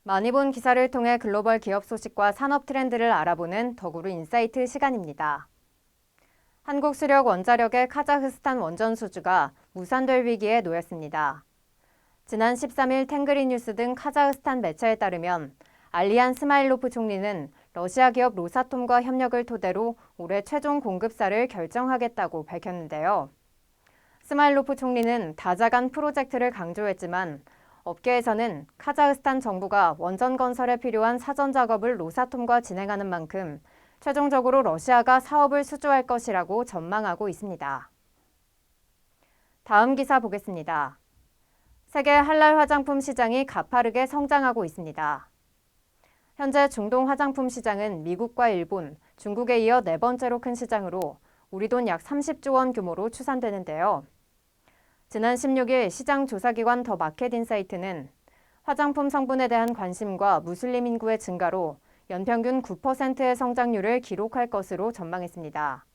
많이 본 기사를 통해 글로벌 기업 소식과 산업 트렌드를 알아보는 더구루 인사이트 시간입니다. 한국수력 원자력의 카자흐스탄 원전 수주가 무산될 위기에 놓였습니다. 지난 13일 탱그리 뉴스 등 카자흐스탄 매체에 따르면 알리안 스마일로프 총리는 러시아 기업 로사톰과 협력을 토대로 올해 최종 공급사를 결정하겠다고 밝혔는데요. 스마일로프 총리는 다자간 프로젝트를 강조했지만 업계에서는 카자흐스탄 정부가 원전 건설에 필요한 사전 작업을 로사톰과 진행하는 만큼 최종적으로 러시아가 사업을 수주할 것이라고 전망하고 있습니다. 다음 기사 보겠습니다. 세계 할랄 화장품 시장이 가파르게 성장하고 있습니다. 현재 중동 화장품 시장은 미국과 일본, 중국에 이어 네 번째로 큰 시장으로 우리 돈 약 30조 원 규모로 추산되는데요. 지난 16일 시장 조사기관 더 마켓인사이트는 화장품 성분에 대한 관심과 무슬림 인구의 증가로 연평균 9%의 성장률을 기록할 것으로 전망했습니다.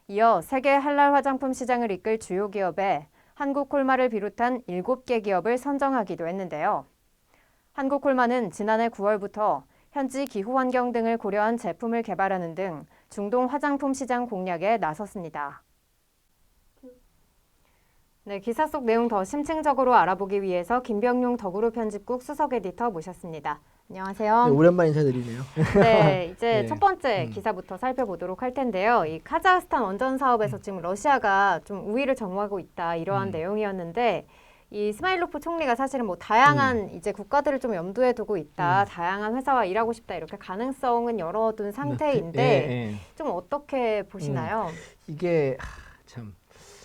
이어 세계 할랄 화장품 시장을 이끌 주요 기업에 한국콜마를 비롯한 7개 기업을 선정하기도 했는데요. 한국콜마는 지난해 9월부터 현지 기후 환경 등을 고려한 제품을 개발하는 등 중동 화장품 시장 공략에 나섰습니다. 네, 기사 속 내용 더 심층적으로 알아보기 위해서 김병용 더구루 편집국 수석 에디터 모셨습니다. 안녕하세요. 네, 오랜만에 인사드리네요. 네, 이제 네. 첫 번째 기사부터 살펴보도록 할 텐데요. 이 카자흐스탄 원전 사업에서 지금 러시아가 좀 우위를 점하고 있다 이러한 내용이었는데 이 스마일로프 총리가 사실은 뭐 다양한 이제 국가들을 좀 염두에 두고 있다, 다양한 회사와 일하고 싶다 이렇게 가능성은 열어둔 상태인데 예. 좀 어떻게 보시나요? 이게 참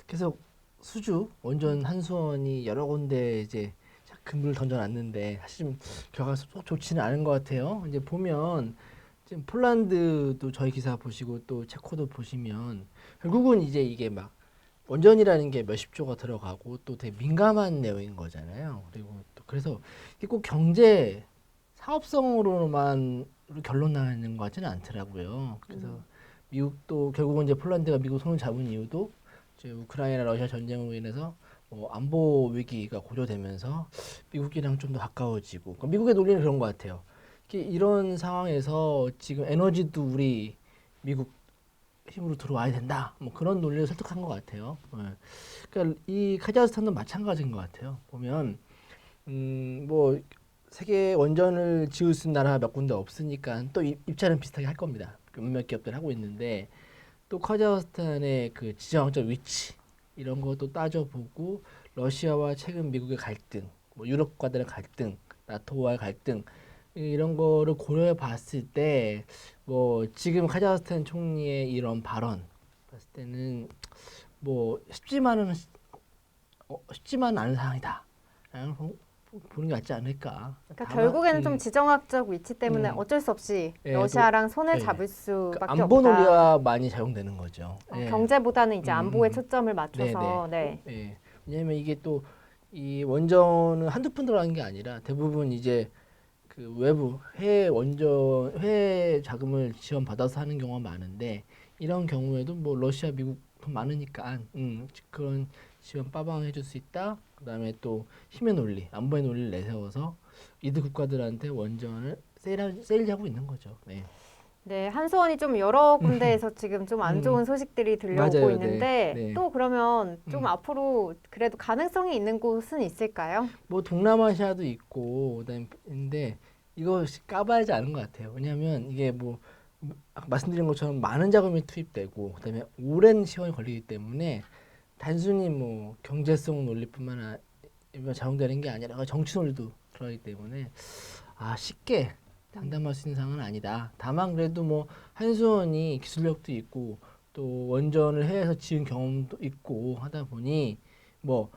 계속 수주 원전 한수원이 여러 군데 이제 근무를 던져놨는데 사실 좀 결과가 쏙 좋지는 않은 것 같아요. 이제 보면 지금 폴란드도 저희 기사 보시고 또 체코도 보시면 결국은 이제 이게 막 원전이라는 게 몇십 조가 들어가고 또 되게 민감한 내용인 거잖아요. 그리고 또 그래서 이게 꼭 경제 사업성으로만 결론 나는 것 같지는 않더라고요. 그래서 미국도 결국은 이제 폴란드가 미국 손을 잡은 이유도 이제 우크라이나 러시아 전쟁으로 인해서 안보 위기가 고조되면서 미국이랑 좀 더 가까워지고 그러니까 미국의 논리는 그런 것 같아요. 이런 상황에서 지금 에너지도 우리 미국 힘으로 들어와야 된다. 뭐 그런 논리를 설득한 것 같아요. 그러니까 이 카자흐스탄도 마찬가지인 것 같아요. 보면 뭐 세계 원전을 지을 수 있는 나라 몇 군데 없으니까 또 입찰은 비슷하게 할 겁니다. 몇몇 기업들 하고 있는데 또 카자흐스탄의 그 지정학적 위치 이런 것도 따져보고 러시아와 최근 미국의 갈등, 뭐 유럽 국가들의 갈등, 나토와의 갈등 이런 거를 고려해 봤을 때 뭐 지금 카자흐스탄 총리의 이런 발언 봤을 때는 뭐 쉽지만은 않은 상황이다. 보는 게 낫지 않을까. 그러니까 결국에는 좀 지정학적 위치 때문에 어쩔 수 없이 러시아랑 손을 잡을 수밖에 없다. 안보 논리가 많이 작용되는 거죠. 경제보다는 이제 안보에 초점을 맞춰서. 왜냐하면 이게 또 이 원전은 한두 푼 들어가는 게 아니라 대부분 이제 그 외부 해외 자금을 지원 받아서 하는 경우가 많은데 이런 경우에도 뭐 러시아, 미국 돈 많으니까 그런 지원 빠방 해줄 수 있다. 그다음에 또 힘의 논리, 안보의 논리를 내세워서 이들 국가들한테 원전을 세일하고 있는 거죠. 네, 한수원이 좀 여러 군데에서 지금 좀 안 좋은 소식들이 들려오고 맞아요. 있는데 또 그러면 좀 앞으로 그래도 가능성이 있는 곳은 있을까요? 뭐 동남아시아도 있고 그다음에 근데 이거 까봐야지 않은 것 같아요. 왜냐하면 이게 뭐 아까 말씀드린 것처럼 많은 자금이 투입되고 그다음에 오랜 시간이 걸리기 때문에 단순히 뭐 경제성 논리뿐만 아니라 작용되는 게 아니라 정치 논리도 들어가기 때문에 쉽게 장담할 수 있는 상황은 아니다. 다만 그래도 뭐 한수원이 기술력도 있고 또 원전을 해외에서 지은 경험도 있고 하다 보니 뭐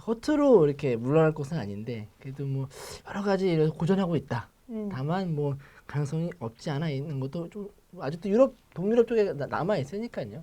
허투루 이렇게 물러날 것은 아닌데 그래도 뭐 여러 가지 고전하고 있다. 다만 뭐 가능성이 없지 않아 있는 것도 좀 아직도 동유럽 쪽에 남아 있으니까요.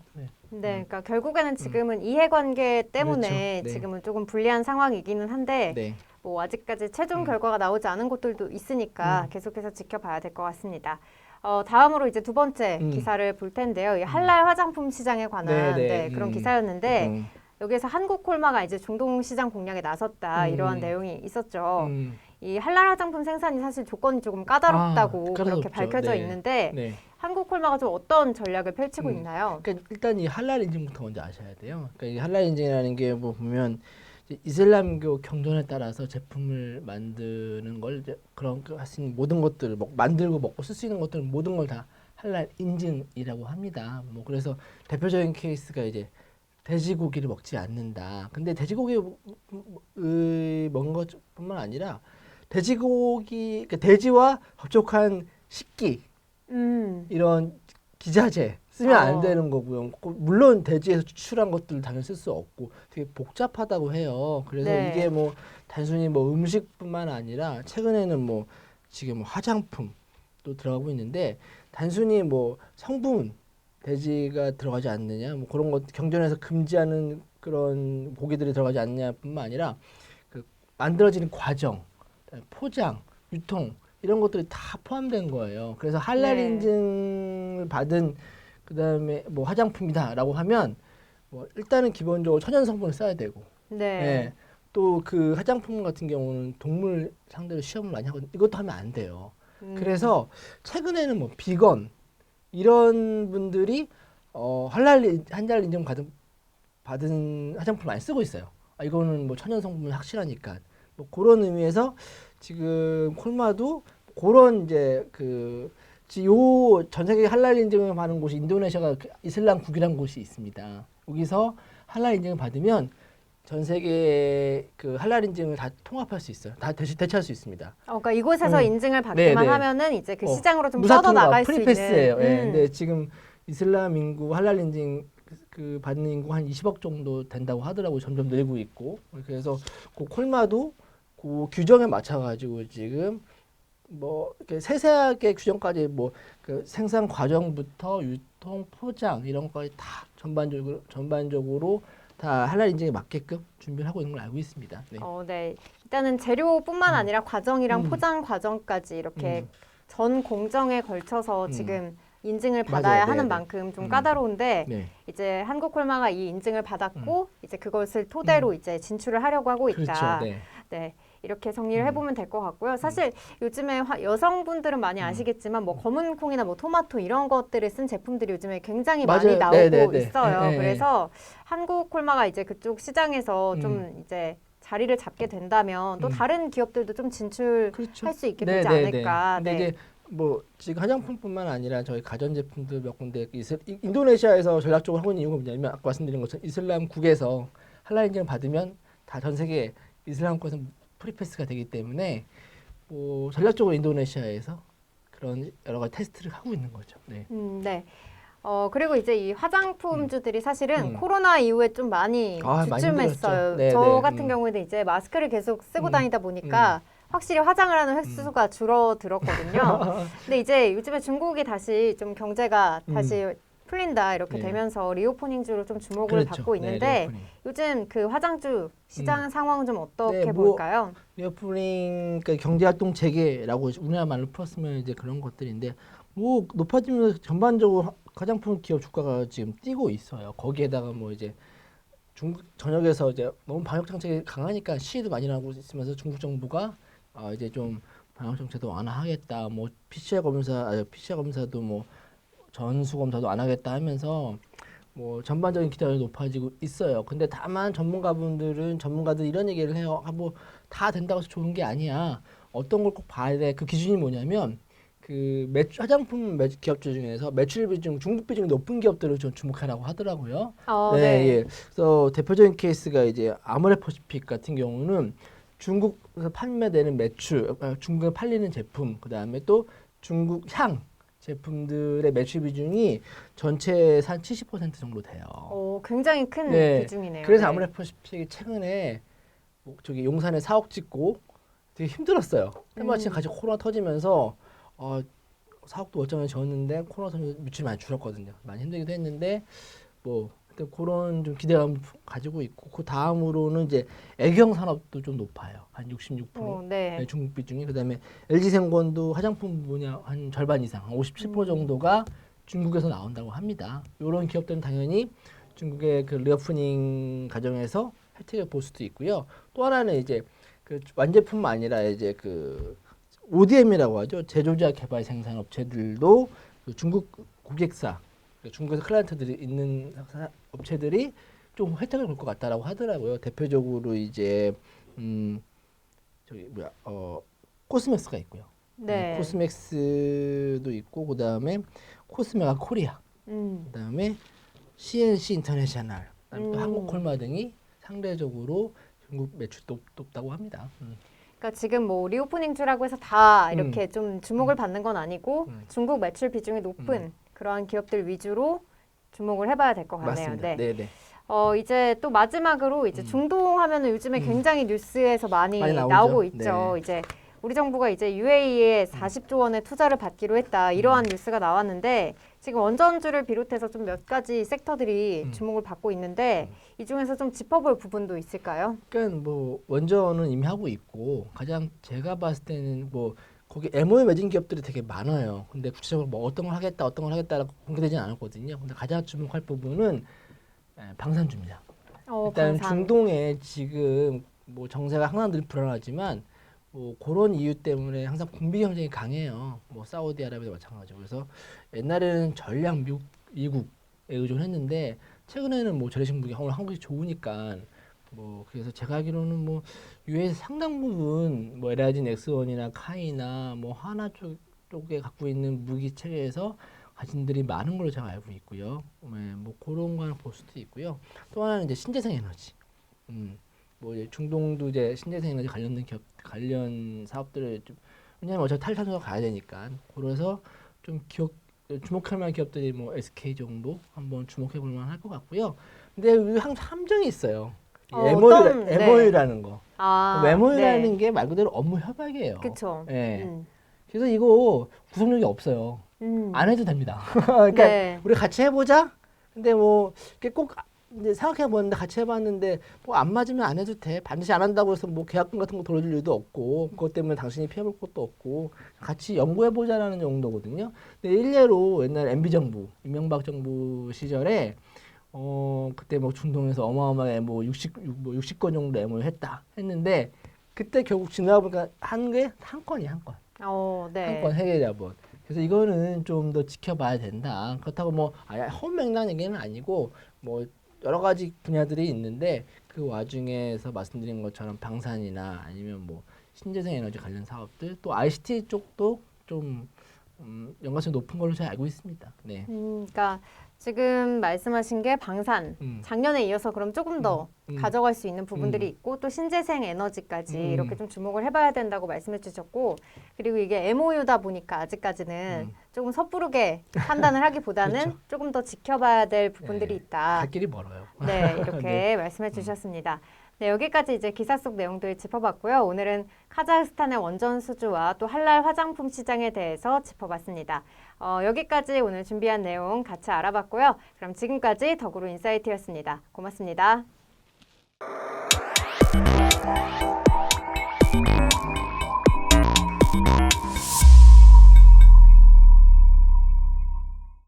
그러니까 결국에는 지금은 이해관계 때문에 그렇죠. 지금은 조금 불리한 상황이기는 한데 뭐 아직까지 최종 결과가 나오지 않은 곳들도 있으니까 계속해서 지켜봐야 될 것 같습니다. 다음으로 이제 두 번째 음. 기사를 볼 텐데요. 이 한랄 화장품 시장에 관한 네, 네. 네, 그런 기사였는데 음. 여기에서 한국 콜마가 이제 중동 시장 공략에 나섰다 이러한 내용이 있었죠. 음. 이 한랄 화장품 생산이 사실 조건이 조금 까다롭다고 그렇게 까다롭죠. 밝혀져 네. 있는데 네. 한국 콜마가 좀 어떤 전략을 펼치고 있나요? 그러니까 일단 이 할랄 인증부터 먼저 아셔야 돼요. 그러니까 이 할랄 인증이라는 게 뭐 보면 이제 이슬람교 경전에 따라서 제품을 만드는 걸 이제 그런 하신 모든 것들 만들고 먹고 쓸 수 있는 것들 모든 걸 다 할랄 인증이라고 합니다. 뭐 그래서 대표적인 케이스가 이제 돼지고기를 먹지 않는다. 근데 돼지고기 먹는 것뿐만 아니라 돼지고기 그러니까 돼지와 접촉한 식기 이런 기자재 쓰면 안 되는 거고요. 물론 돼지에서 추출한 것들 당연히 쓸 수 없고 되게 복잡하다고 해요. 그래서 네. 이게 뭐 단순히 뭐 음식뿐만 아니라 최근에는 뭐 지금 뭐 화장품도 들어가고 있는데 단순히 뭐 성분 돼지가 들어가지 않느냐 뭐 그런 것 경전에서 금지하는 그런 고기들이 들어가지 않느냐뿐만 아니라 그 만들어지는 과정, 포장, 유통 이런 것들이 다 포함된 거예요. 그래서 할랄 네. 인증을 받은 그다음에 뭐 화장품이다라고 하면 뭐 일단은 기본적으로 천연 성분을 써야 되고, 네. 예. 또 그 화장품 같은 경우는 동물 상대로 시험을 많이 하거든요. 이것도 하면 안 돼요. 그래서 최근에는 뭐 비건 이런 분들이 할랄 인증 받은 화장품 많이 쓰고 있어요. 이거는 뭐 천연 성분이 확실하니까. 뭐 그런 의미에서 지금 콜마도 그런 이제 요 전 세계 할랄 인증을 받는 곳이 인도네시아가 이슬람국이라는 곳이 있습니다. 여기서 할랄 인증을 받으면 전 세계 그 할랄 인증을 다 통합할 수 있어요. 다 대체할 수 있습니다. 그러니까 이곳에서 인증을 받기만 네, 네. 하면은 이제 그 시장으로 좀 무사 뻗어 통합, 나갈 수 프리패스예요. 있는. 예. 근데 지금 이슬람 인구 할랄 인증 그 받는 인구 한 20억 정도 된다고 하더라고요. 점점 늘고 있고. 그래서 그 콜마도 그 규정에 맞춰 가지고 지금 뭐 이렇게 세세하게 규정까지 뭐 그 생산 과정부터 유통, 포장 이런 것까지 다 전반적으로 다 할랄 인증에 맞게끔 준비를 하고 있는 걸 알고 있습니다. 네. 네. 일단은 재료뿐만 아니라 과정이랑 음. 포장 과정까지 이렇게 전 공정에 걸쳐서 지금 인증을 맞아요. 받아야 네, 하는 네. 만큼 좀 까다로운데 네. 이제 한국 콜마가 이 인증을 받았고 이제 그것을 토대로 이제 진출을 하려고 하고 있다. 그렇죠. 네. 네. 이렇게 정리를 해보면 될 것 같고요. 사실 요즘에 여성분들은 많이 아시겠지만 뭐 검은 콩이나 뭐 토마토 이런 것들을 쓴 제품들이 요즘에 굉장히 많이 맞아요. 나오고 네, 네, 네. 있어요. 네, 네, 그래서 한국 콜마가 이제 그쪽 시장에서 좀 이제 자리를 잡게 된다면 또 다른 기업들도 좀 진출할 그렇죠. 수 있게 되지 않을까. 근데 네. 이제 뭐 지금 화장품뿐만 아니라 저희 가전제품들 몇 군데 인도네시아에서 전략적으로 하고 있는 이유가 뭐냐면 아까 말씀드린 것처럼 이슬람국에서 할랄 인증을 받으면 다 전 세계 이슬람국에서 프리패스가 되기 때문에 뭐 전략적으로 인도네시아에서 그런 여러 가지 테스트를 하고 있는 거죠. 네. 네. 그리고 이제 이 화장품주들이 사실은 코로나 이후에 좀 많이 많이 주춤했어요. 힘들었죠. 네, 저 네. 같은 경우에는 이제 마스크를 계속 쓰고 다니다 보니까 확실히 화장을 하는 횟수가 줄어들었거든요. 근데 이제 요즘에 중국이 다시 좀 경제가 다시 풀린다 이렇게 네. 되면서 리오프닝주로 좀 주목을 그렇죠. 받고 네, 있는데 리오프닝. 요즘 그 화장주 시장 상황은 좀 어떻게 네, 뭐 볼까요? 리오프닝 그러니까 경제활동 재개라고 우리나라 말로 풀었으면 이제 그런 것들인데 뭐 높아지면서 전반적으로 화장품 기업 주가가 지금 뛰고 있어요. 거기에다가 뭐 이제 중국 전역에서 이제 너무 방역 정책이 강하니까 시위도 많이 나고 있으면서 중국 정부가 이제 좀 방역 정책도 완화하겠다. 뭐 PCR 검사도 뭐 전수 검사도 안 하겠다 하면서 뭐 전반적인 기대가 높아지고 있어요. 근데 다만 전문가들 이런 얘기를 해요. 뭐 다 된다고 해서 좋은 게 아니야. 어떤 걸 꼭 봐야 돼. 그 기준이 뭐냐면 그 화장품 기업들 중에서 매출 비중, 중국 비중이 높은 기업들을 좀 주목하라고 하더라고요. 네. 예. 그래서 대표적인 케이스가 이제 아모레퍼시픽 같은 경우는 중국에서 판매되는 매출, 중국에 팔리는 제품, 그 다음에 또 중국 향 제품들의 매출 비중이 전체의 한 70% 정도 돼요. 굉장히 큰 네. 비중이네요. 그래서 네. 아모레퍼시픽이 최근에 저기 용산에 사옥 짓고 되게 힘들었어요. 때마침 같이 코로나 터지면서 사옥도 어쩌면 지었는데 코로나 터지면서 매출이 많이 줄었거든요. 많이 힘들기도 했는데 뭐 하여튼 그런 좀 기대감 가지고 있고 그 다음으로는 이제 애경 산업도 좀 높아요. 한 66%. 네. 중국 비중이. 그다음에 LG생건도 화장품 분야 한 절반 이상, 한 57% 정도가 중국에서 나온다고 합니다. 이런 기업들은 당연히 중국의 그 리오프닝 과정에서 혜택을 볼 수도 있고요. 또 하나는 이제 그 완제품만 아니라 이제 그 ODM이라고 하죠. 제조자 개발 생산 업체들도 그 중국 고객사, 중국에서 클라이언트들이 있는 업체들이 좀 혜택을 볼 것 같다라고 하더라고요. 대표적으로 이제 저기 뭐야 코스맥스가 있고요. 네. 코스맥스도 있고 그다음에 코스메가 코리아, 그다음에 CNC 인터내셔널, 그다음에 또 한국콜마 등이 상대적으로 중국 매출이 높다고 합니다. 그러니까 지금 뭐 리오프닝주라고 해서 다 이렇게 좀 주목을 받는 건 아니고 중국 매출 비중이 높은 그러한 기업들 위주로 주목을 해봐야 될 것 같네요. 맞습니다. 네. 네. 이제 또 마지막으로 이제 중동 하면은 요즘에 굉장히 뉴스에서 많이 나오죠. 나오고 있죠. 네. 이제 우리 정부가 이제 UAE에 40조 원의 투자를 받기로 했다. 이러한 뉴스가 나왔는데 지금 원전주를 비롯해서 좀 몇 가지 섹터들이 주목을 받고 있는데 이 중에서 좀 짚어볼 부분도 있을까요? 그러니까 뭐 원전은 이미 하고 있고 가장 제가 봤을 때는 뭐 거기 MOU 맺은 기업들이 되게 많아요. 근데 구체적으로 뭐 어떤 걸 하겠다, 어떤 걸 하겠다라고 공개되지는 않았거든요. 근데 가장 주목할 부분은 방산주입니다. 일단 방산. 중동에 지금 뭐 정세가 항상 늘 불안하지만 뭐 그런 이유 때문에 항상 군비 경쟁이 강해요. 뭐 사우디아라비아도 마찬가지고. 그래서 옛날에는 전량 미국에 의존했는데 최근에는 뭐 재래식 무기 오늘 한국이 좋으니까 뭐 그래서 제가 알기로는 뭐 유에서 상당 부분 뭐 LIG 넥스원이나 카이나 뭐 하나 쪽에 갖고 있는 무기 체계에서 가진들이 많은 걸로 제가 알고 있고요. 네, 뭐 그런 걸 볼 수도 있고요. 또 하나는 이제 신재생 에너지. 뭐 이제 중동도 이제 신재생 에너지 관련된 기업 관련 사업들을 좀 왜냐하면 어차피 탈탄소로 가야 되니까 그래서 좀 주목할 만한 기업들이 뭐 SK 정도 한번 주목해 볼 만할 것 같고요. 근데 여기 항상 함정이 있어요. MOU라는 거. MOU라는 네. 게 말 그대로 업무 협약이에요. 그쵸. 예. 그래서 이거 구속력이 없어요. 안 해도 됩니다. 그러니까 네. 우리 같이 해보자. 근데 뭐 이게 꼭 이제 생각해 보는데 같이 해봤는데 뭐 안 맞으면 안 해도 돼. 반드시 안 한다고 해서 뭐 계약금 같은 거 돌려줄 일도 없고 그것 때문에 당신이 피해볼 것도 없고 같이 연구해 보자라는 정도거든요. 근데 일례로 옛날 MB 정부, 이명박 정부 시절에 그때 뭐 중동에서 어마어마하게 뭐 60건 정도 MOU 했는데 그때 결국 지나가 보니까 한 건이 한 건. 네. 한 건 해외 자본. 그래서 이거는 좀 더 지켜봐야 된다. 그렇다고 뭐 허무맹랑한 얘기는 아니고 뭐 여러 가지 분야들이 있는데 그 와중에서 말씀드린 것처럼 방산이나 아니면 뭐 신재생 에너지 관련 사업들 또 ICT 쪽도 좀 연관성이 높은 걸로 제가 알고 있습니다. 네. 그러니까 지금 말씀하신 게 방산, 작년에 이어서 그럼 조금 더 가져갈 수 있는 부분들이 있고 또 신재생 에너지까지 이렇게 좀 주목을 해봐야 된다고 말씀해 주셨고 그리고 이게 MOU다 보니까 아직까지는 조금 섣부르게 판단을 하기보다는 그렇죠. 조금 더 지켜봐야 될 부분들이 있다. 갈 길이 멀어요. 네, 이렇게 네. 말씀해 주셨습니다. 네, 여기까지 이제 기사 속 내용들 짚어봤고요. 오늘은 카자흐스탄의 원전 수주와 또 할랄 화장품 시장에 대해서 짚어봤습니다. 여기까지 오늘 준비한 내용 같이 알아봤고요. 그럼 지금까지 더구로 인사이트였습니다. 고맙습니다.